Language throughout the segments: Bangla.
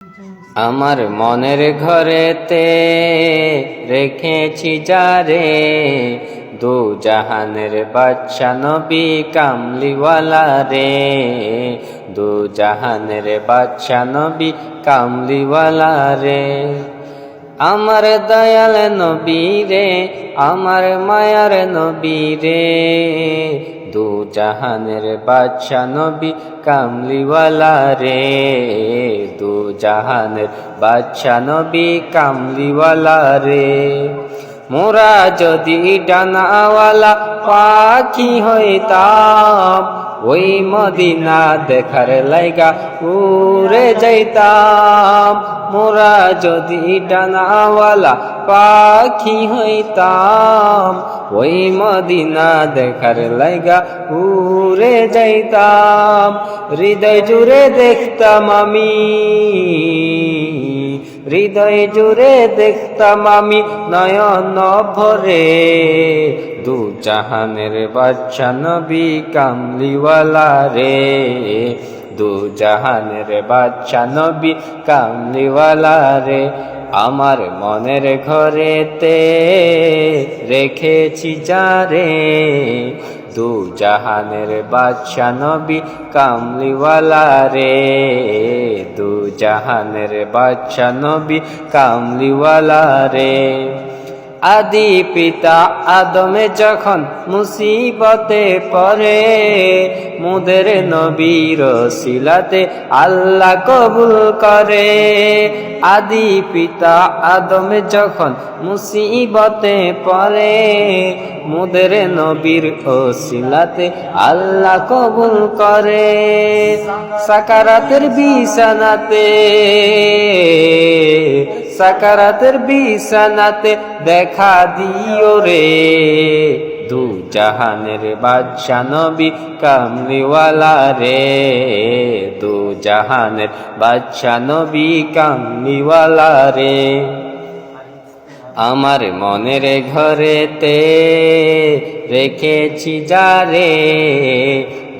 আমার মনের ঘরেতে রেখেছি যারে, দু জাহানের বাদশা নবী কামলিওয়ালা রে, দু জাহানের বাদশা নবী কামলিওয়ালা রে। আমার দয়াল নবী রে, আমার মায়ার নবী রে, দু জাহানের বাদশা নবী কামলিওয়ালা রে, দু জাহানের বাদশা নবী কামলিওয়ালা রে। মোরা যদি ডানাওয়ালা পাখি হইতাম, ওই মদিনা দেখার লাইগা উড়ে যাইতাম। মোরা যদি ডানাওয়ালা পাখি হইতাম, ওই মদিনা দেখার লাইগা উড়ে যাইতাম। হৃদয় জুড়ে দেখতাম আমি, হৃদয় জুড়ে দেখতাম আমি নয়ন ভরে, দু জাহানের বাদশা নবী কামলিওয়ালা রে, দু জাহানের বাদশা নবী কামলিওয়ালা রে। আমার মনের ঘরেতে রেখেছি যারে, দু জাহানের বাদশা নবী কামলিওয়ালা রে, দু জাহানের বাদশা নবী কামলিওয়ালা রে। আদি পিতা আদমে যখন মুসিবতে পড়ে, মুদের নবীর ওসিলাতে আল্লাহ কবুল করে। আদি পিতা আদমে যখন মুসিবতে পড়ে, মুদের নবীর ওসিলাতে আল্লাহ কবুল করে। সাকারাতের বিছানাতে, সাকারাতের বিছানাতে দেখা দিও রে, দু জাহানের বাদশা নবী কামলিওয়ালা রে, দু জাহানের বাদশা নবী কামলিওয়ালা রে। আমার মনের ঘরেতে রেখেছি যারে,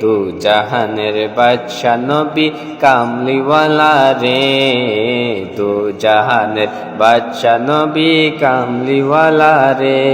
দু জাহানের বাদশা নবী কামলিওয়ালা রে, দু জাহানের বাদশা নবী কামলিওয়ালা রে।